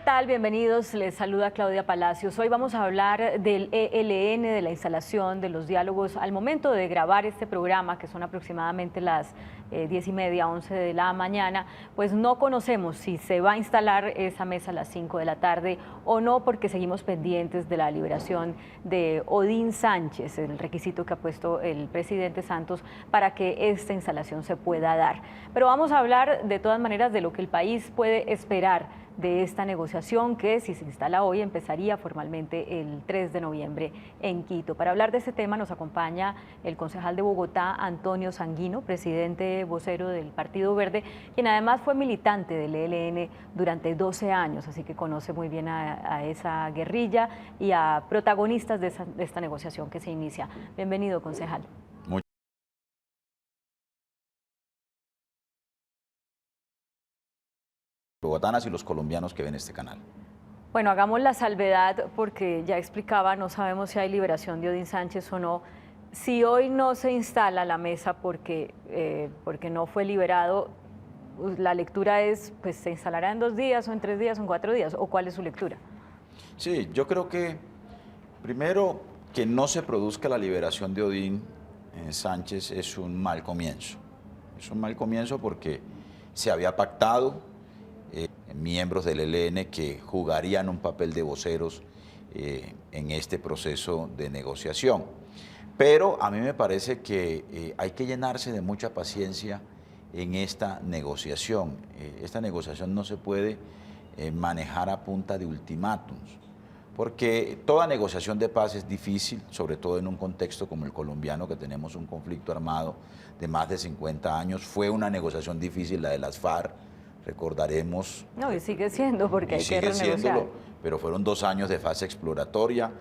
tal? Bienvenidos, les saluda Claudia Palacios. Hoy vamos a hablar del ELN, de la instalación de los diálogos. Al momento de grabar este programa, que son aproximadamente las 10:30, 11 de la mañana, pues no conocemos si se va a instalar esa mesa a las 5 de la tarde o no, porque seguimos pendientes de la liberación de Odín Sánchez, el requisito que ha puesto el presidente Santos para que esta instalación se pueda dar. Pero vamos a hablar de todas maneras de lo que el país puede esperar de esta negociación que, si se instala hoy, empezaría formalmente el 3 de noviembre en Quito. Para hablar de este tema nos acompaña el concejal de Bogotá, Antonio Sanguino, presidente vocero del Partido Verde, quien además fue militante del ELN durante 12 años, así que conoce muy bien a esa guerrilla y a protagonistas de esta negociación que se inicia. Bienvenido, concejal. Bogotanas y los colombianos que ven este canal. Bueno, hagamos la salvedad porque ya explicaba, no sabemos si hay liberación de Odín Sánchez o no. Si hoy no se instala la mesa porque no fue liberado, la lectura es, pues se instalará en 2 días o en 3 días o en 4 días, ¿o cuál es su lectura? Sí, yo creo que primero que no se produzca la liberación de Odín Sánchez es un mal comienzo. Es un mal comienzo porque se había pactado miembros del ELN que jugarían un papel de voceros en este proceso de negociación. Pero a mí me parece que hay que llenarse de mucha paciencia en esta negociación. Esta negociación no se puede manejar a punta de ultimátums, porque toda negociación de paz es difícil, sobre todo en un contexto como el colombiano, que tenemos un conflicto armado de más de 50 años. Fue una negociación difícil la de las FARC, recordaremos. No, y sigue siendo, porque hay que renegociar. Pero fueron 2 años de fase exploratoria.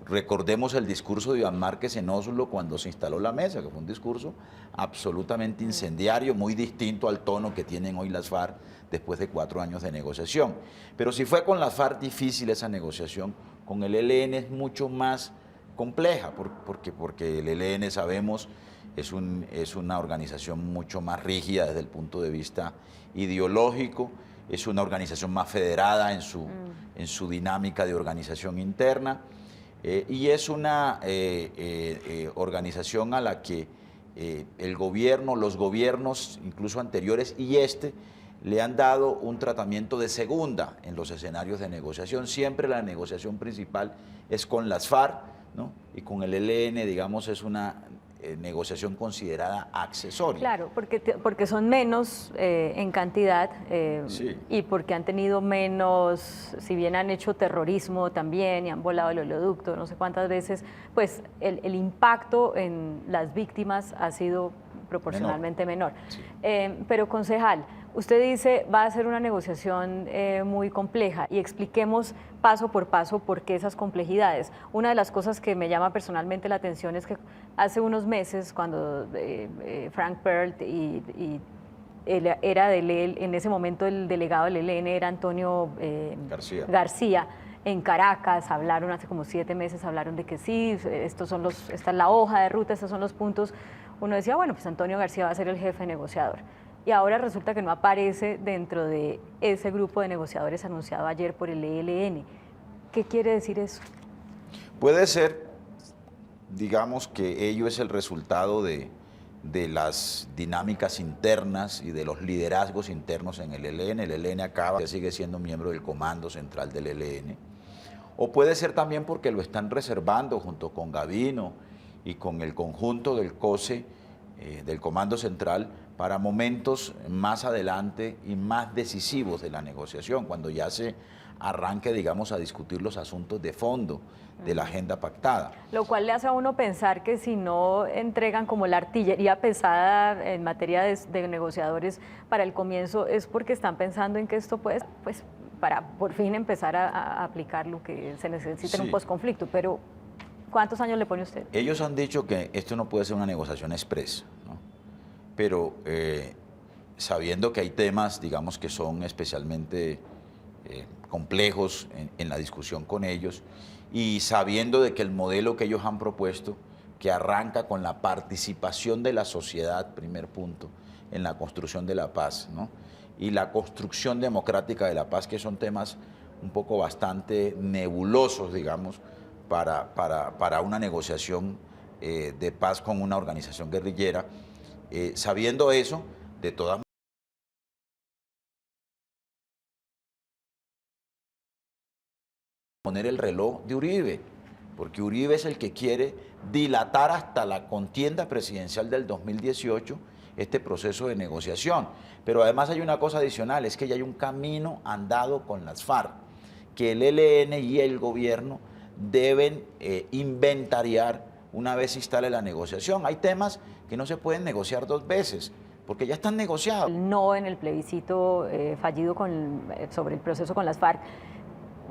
Recordemos el discurso de Iván Márquez en Oslo cuando se instaló la mesa, que fue un discurso absolutamente incendiario, muy distinto al tono que tienen hoy las FARC después de 4 años de negociación. Pero si fue con las FARC difícil esa negociación, con el ELN es mucho más compleja, porque el ELN, sabemos, es una organización mucho más rígida desde el punto de vista ideológico, es una organización más federada en su dinámica de organización interna, y es una organización a la que el gobierno, los gobiernos, incluso anteriores y le han dado un tratamiento de segunda en los escenarios de negociación. Siempre la negociación principal es con las FARC, ¿no? Y con el ELN, digamos, es una negociación considerada accesoria. Claro, porque son menos en cantidad sí. Y porque han tenido menos, si bien han hecho terrorismo también y han volado el oleoducto no sé cuántas veces, pues el impacto en las víctimas ha sido proporcionalmente menor. Sí. Pero concejal, usted dice va a ser una negociación muy compleja y expliquemos paso por paso por qué esas complejidades. Una de las cosas que me llama personalmente la atención es que hace unos meses cuando Frank Perlt en ese momento el delegado del ELN era Antonio García. En Caracas hablaron, hace como 7 meses hablaron de que sí, esta es la hoja de ruta, estos son los puntos. Uno decía, bueno, pues Antonio García va a ser el jefe negociador. Y ahora resulta que no aparece dentro de ese grupo de negociadores anunciado ayer por el ELN. ¿Qué quiere decir eso? Puede ser, digamos, que ello es el resultado de las dinámicas internas y de los liderazgos internos en el ELN. El ELN sigue siendo miembro del comando central del ELN. O puede ser también porque lo están reservando junto con Gavino y con el conjunto del COSE, del Comando Central, para momentos más adelante y más decisivos de la negociación, cuando ya se arranque, digamos, a discutir los asuntos de fondo de la agenda pactada. Lo cual le hace a uno pensar que si no entregan como la artillería pesada en materia de negociadores para el comienzo, es porque están pensando en que esto puede, pues, para por fin empezar a aplicar lo que se necesita en un posconflicto. Pero, ¿cuántos años le pone usted? Ellos han dicho que esto no puede ser una negociación expresa, ¿no? Pero sabiendo que hay temas, digamos, que son especialmente complejos en la discusión con ellos, y sabiendo de que el modelo que ellos han propuesto, que arranca con la participación de la sociedad, primer punto, en la construcción de la paz, ¿no? Y la construcción democrática de la paz, que son temas un poco bastante nebulosos, digamos, para una negociación de paz con una organización guerrillera. Sabiendo eso, de todas maneras, poner el reloj de Uribe, porque Uribe es el que quiere dilatar hasta la contienda presidencial del 2018 este proceso de negociación. Pero además hay una cosa adicional, es que ya hay un camino andado con las FARC, que el ELN y el gobierno deben inventariar una vez se instale la negociación. Hay temas que no se pueden negociar dos veces, porque ya están negociados. No en el plebiscito fallido sobre el proceso con las FARC.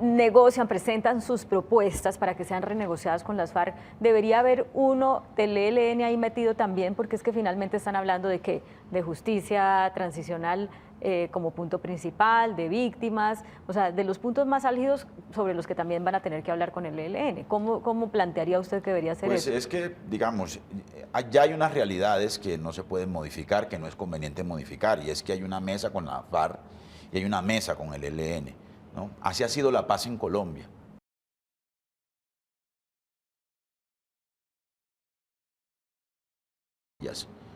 Negocian, presentan sus propuestas para que sean renegociadas con las FARC. Debería haber uno del ELN ahí metido también, porque es que finalmente están hablando de que de justicia transicional como punto principal, de víctimas, o sea, de los puntos más álgidos sobre los que también van a tener que hablar con el ELN. ¿Cómo plantearía usted que debería ser pues eso? Es que, digamos, ya hay unas realidades que no se pueden modificar, que no es conveniente modificar, y es que hay una mesa con la FARC y hay una mesa con el ELN, ¿no? Así ha sido la paz en Colombia.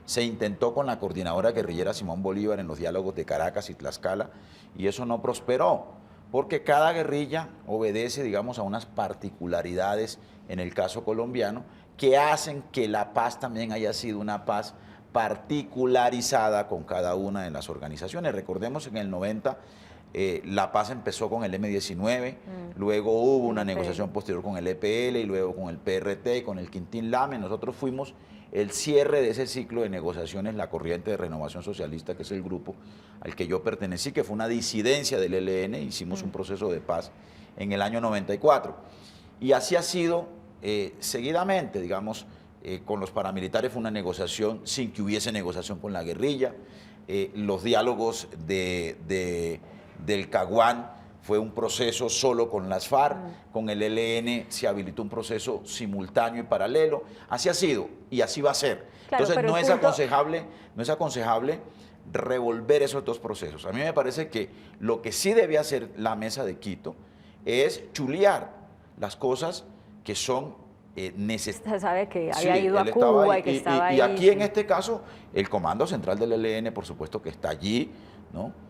Se intentó con la coordinadora guerrillera Simón Bolívar en los diálogos de Caracas y Tlaxcala y eso no prosperó, porque cada guerrilla obedece, digamos, a unas particularidades en el caso colombiano que hacen que la paz también haya sido una paz particularizada con cada una de las organizaciones. Recordemos en el 90 la paz empezó con el M-19, luego hubo una negociación posterior con el EPL y luego con el PRT y con el Quintín Lame. Nosotros fuimos el cierre de ese ciclo de negociaciones, la Corriente de Renovación Socialista, que es el grupo al que yo pertenecí, que fue una disidencia del ELN, hicimos un proceso de paz en el año 94. Y así ha sido seguidamente, digamos, con los paramilitares fue una negociación sin que hubiese negociación con la guerrilla, los diálogos del Caguán fue un proceso solo con las FARC, con el ELN se habilitó un proceso simultáneo y paralelo. Así ha sido y así va a ser. Claro, entonces no es aconsejable revolver esos dos procesos. A mí me parece que lo que sí debe hacer la mesa de Quito es chulear las cosas que son necesarias. Se sabe que había ido a Cuba y que estaba ahí. Y aquí en este caso el Comando Central del ELN, por supuesto que está allí, ¿no?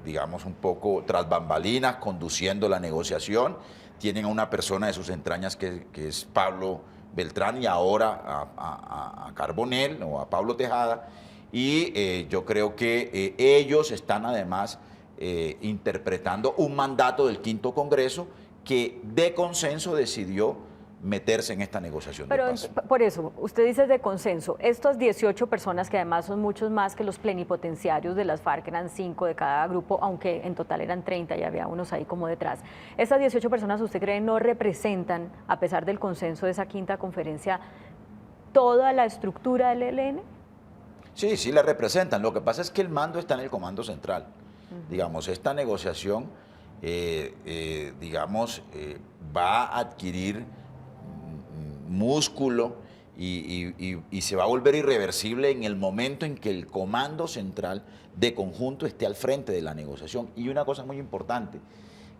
Digamos un poco tras bambalinas, conduciendo la negociación. Tienen a una persona de sus entrañas que es Pablo Beltrán y ahora a Carbonell o a Pablo Tejada. Y yo creo que ellos están además interpretando un mandato del Quinto Congreso que de consenso decidió meterse en esta negociación de paz. Por eso, usted dice de consenso, estas 18 personas, que además son muchos más que los plenipotenciarios de las FARC, eran 5 de cada grupo, aunque en total eran 30 y había unos ahí como detrás. ¿Estas 18 personas, usted cree, no representan, a pesar del consenso de esa quinta conferencia, toda la estructura del ELN? Sí, sí la representan. Lo que pasa es que el mando está en el Comando Central. Digamos, esta negociación, va a adquirir músculo y se va a volver irreversible en el momento en que el Comando Central de conjunto esté al frente de la negociación. Y una cosa muy importante,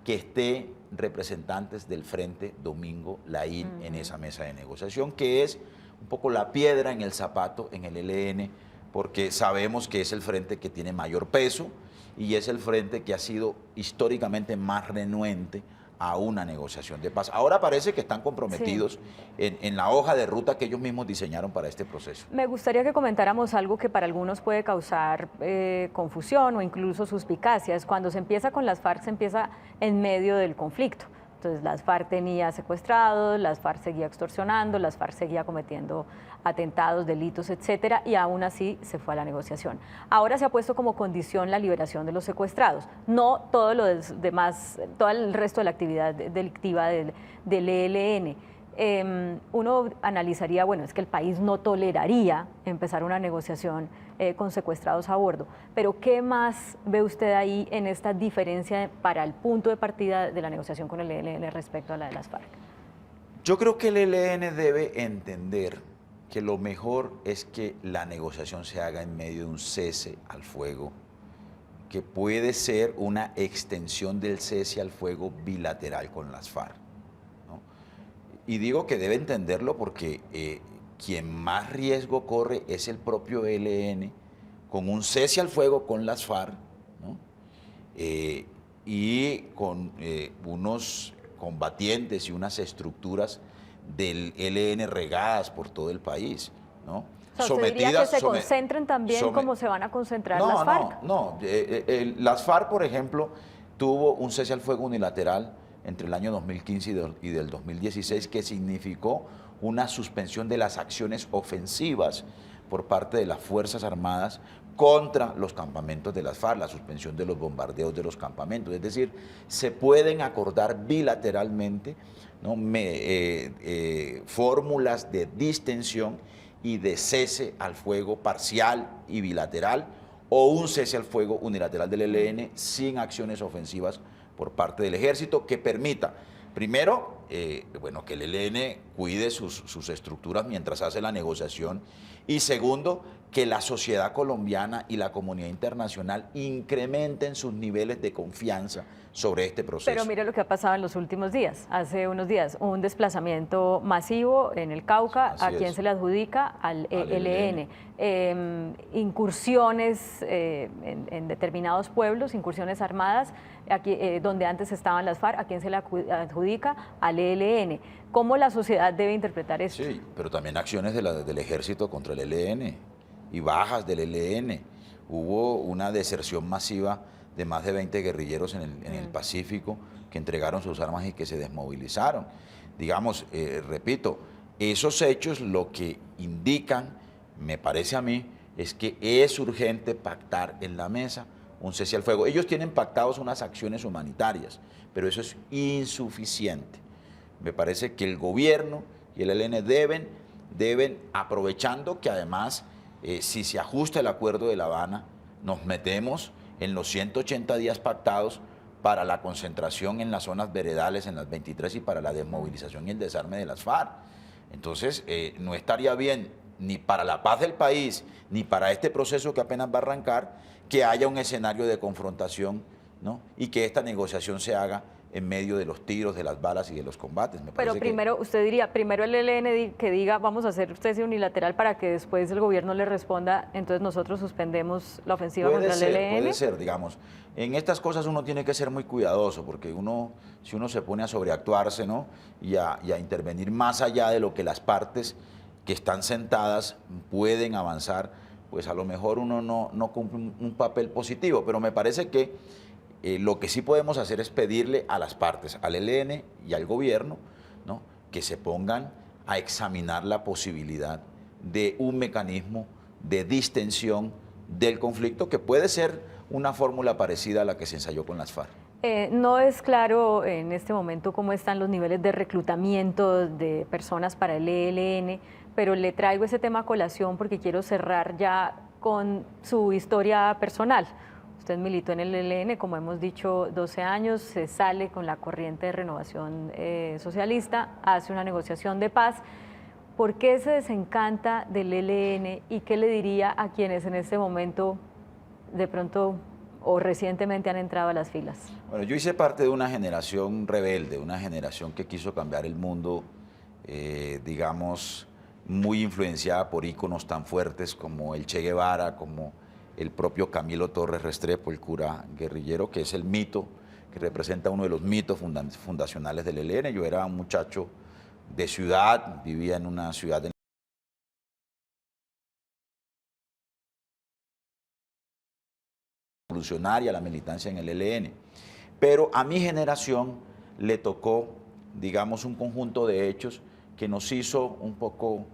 que esté representantes del Frente Domingo Laín en esa mesa de negociación, que es un poco la piedra en el zapato en el ELN, porque sabemos que es el frente que tiene mayor peso y es el frente que ha sido históricamente más renuente a una negociación de paz. Ahora parece que están comprometidos en la hoja de ruta que ellos mismos diseñaron para este proceso. Me gustaría que comentáramos algo que para algunos puede causar confusión o incluso suspicacias. Cuando se empieza con las FARC, se empieza en medio del conflicto. Entonces las FARC tenía secuestrados, las FARC seguía extorsionando, las FARC seguía cometiendo atentados, delitos, etcétera, y aún así se fue a la negociación. Ahora se ha puesto como condición la liberación de los secuestrados, no todo lo demás, todo el resto de la actividad delictiva del ELN. Uno analizaría, bueno, es que el país no toleraría empezar una negociación con secuestrados a bordo, pero ¿qué más ve usted ahí en esta diferencia para el punto de partida de la negociación con el ELN respecto a la de las FARC? Yo creo que el ELN debe entender que lo mejor es que la negociación se haga en medio de un cese al fuego que puede ser una extensión del cese al fuego bilateral con las FARC, ¿no? Y digo que debe entenderlo porque quien más riesgo corre es el propio ELN con un cese al fuego con las FARC, ¿no? Y con unos combatientes y unas estructuras del ELN regadas por todo el país, ¿no? O sea, ¿usted diría que se concentren también como se van a concentrar las FARC? No. Las FARC, por ejemplo, tuvo un cese al fuego unilateral entre el año 2015 y del 2016 que significó una suspensión de las acciones ofensivas por parte de las Fuerzas Armadas contra los campamentos de las FARC, la suspensión de los bombardeos de los campamentos. Es decir, se pueden acordar bilateralmente, ¿no?, fórmulas de distensión y de cese al fuego parcial y bilateral, o un cese al fuego unilateral del ELN sin acciones ofensivas por parte del ejército que permita, primero, bueno, que el ELN cuide sus estructuras mientras hace la negociación, y segundo, que la sociedad colombiana y la comunidad internacional incrementen sus niveles de confianza sobre este proceso. Pero mire lo que ha pasado en los últimos días. Hace unos días, un desplazamiento masivo en el Cauca. ¿A quién se le adjudica? Al ELN. Incursiones en determinados pueblos, incursiones armadas, aquí, donde antes estaban las FARC. ¿A quién se le adjudica? Al ELN. ¿Cómo la sociedad debe interpretar esto? Sí, pero también acciones del ejército contra el ELN y bajas del ELN. Hubo una deserción masiva de más de 20 guerrilleros en el Pacífico que entregaron sus armas y que se desmovilizaron. Digamos, repito, esos hechos lo que indican, me parece a mí, es que es urgente pactar en la mesa un cese al fuego. Ellos tienen pactados unas acciones humanitarias, pero eso es insuficiente. Me parece que el gobierno y el ELN deben, aprovechando que además, si se ajusta el acuerdo de La Habana, nos metemos en los 180 días pactados para la concentración en las zonas veredales, en las 23, y para la desmovilización y el desarme de las FARC. Entonces, no estaría bien ni para la paz del país, ni para este proceso que apenas va a arrancar, que haya un escenario de confrontación, ¿no?, y que esta negociación se haga en medio de los tiros, de las balas y de los combates. Pero primero, usted diría, primero el ELN que diga, vamos a hacer cese unilateral, para que después el gobierno le responda, entonces nosotros suspendemos la ofensiva contra el ELN. Puede ser, digamos. En estas cosas uno tiene que ser muy cuidadoso, porque si uno se pone a sobreactuarse, ¿no?, y a intervenir más allá de lo que las partes que están sentadas pueden avanzar, pues a lo mejor uno no cumple un papel positivo. Pero me parece que lo que sí podemos hacer es pedirle a las partes, al ELN y al gobierno, ¿no?, que se pongan a examinar la posibilidad de un mecanismo de distensión del conflicto, que puede ser una fórmula parecida a la que se ensayó con las FARC. No es claro en este momento cómo están los niveles de reclutamiento de personas para el ELN, pero le traigo ese tema a colación porque quiero cerrar ya con su historia personal. Usted militó en el ELN, como hemos dicho, 12 años, se sale con la corriente de Renovación Socialista, hace una negociación de paz. ¿Por qué se desencanta del ELN y qué le diría a quienes en este momento de pronto o recientemente han entrado a las filas? Bueno, yo hice parte de una generación rebelde, una generación que quiso cambiar el mundo, digamos, muy influenciada por íconos tan fuertes como el Che Guevara, como el propio Camilo Torres Restrepo, el cura guerrillero, que es el mito, que representa uno de los mitos fundacionales del ELN. Yo era un muchacho de ciudad, vivía en una ciudad revolucionaria, la militancia en el ELN. Pero a mi generación le tocó, digamos, un conjunto de hechos que nos hizo un poco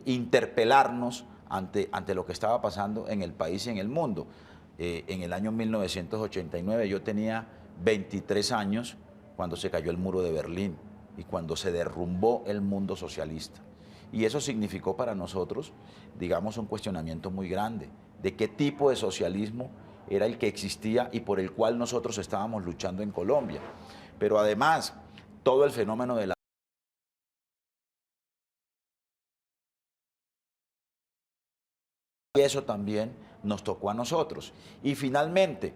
interpelarnos ante lo que estaba pasando en el país y en el mundo. En el año 1989 yo tenía 23 años cuando se cayó el muro de Berlín y cuando se derrumbó el mundo socialista. Y eso significó para nosotros, digamos, un cuestionamiento muy grande de qué tipo de socialismo era el que existía y por el cual nosotros estábamos luchando en Colombia. Pero además, todo el fenómeno de la y eso también nos tocó a nosotros. Y finalmente,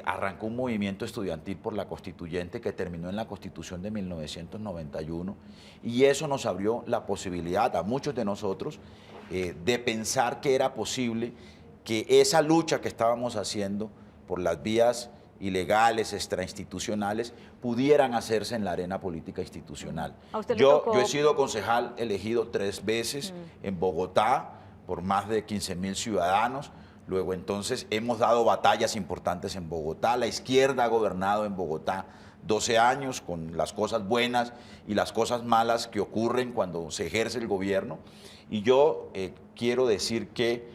arrancó un movimiento estudiantil por la constituyente que terminó en la Constitución de 1991 y eso nos abrió la posibilidad a muchos de nosotros de pensar que era posible que esa lucha que estábamos haciendo por las vías ilegales, extrainstitucionales, pudieran hacerse en la arena política institucional. Yo he sido concejal elegido 3 veces en Bogotá por más de 15.000 ciudadanos. Luego entonces hemos dado batallas importantes en Bogotá. La izquierda ha gobernado en Bogotá 12 años con las cosas buenas y las cosas malas que ocurren cuando se ejerce el gobierno. Y yo quiero decir que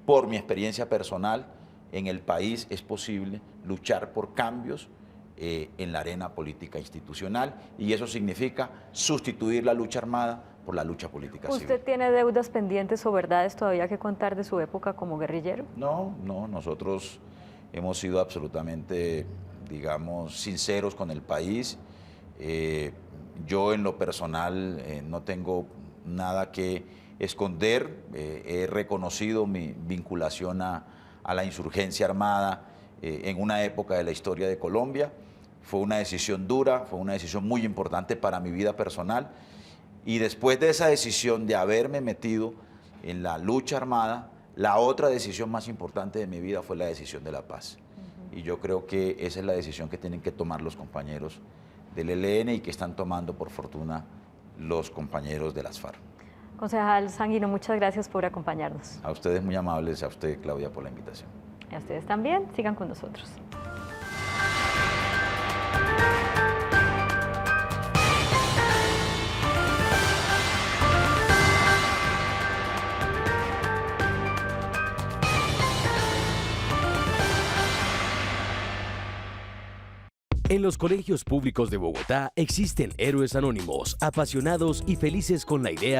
por mi experiencia personal en el país es posible luchar por cambios en la arena política institucional y eso significa sustituir la lucha armada por la lucha política civil. ¿Usted tiene deudas pendientes o verdades todavía que contar de su época como guerrillero? No, nosotros hemos sido absolutamente, digamos, sinceros con el país. Yo en lo personal no tengo nada que esconder. He reconocido mi vinculación a la insurgencia armada en una época de la historia de Colombia. Fue una decisión dura, fue una decisión muy importante para mi vida personal. Y después de esa decisión de haberme metido en la lucha armada, la otra decisión más importante de mi vida fue la decisión de la paz. Y yo creo que esa es la decisión que tienen que tomar los compañeros del ELN y que están tomando, por fortuna, los compañeros de las FARC. Concejal Sanguino, muchas gracias por acompañarnos. A ustedes muy amables, a usted, Claudia, por la invitación. Y a ustedes también, sigan con nosotros. En los colegios públicos de Bogotá existen héroes anónimos, apasionados y felices con la idea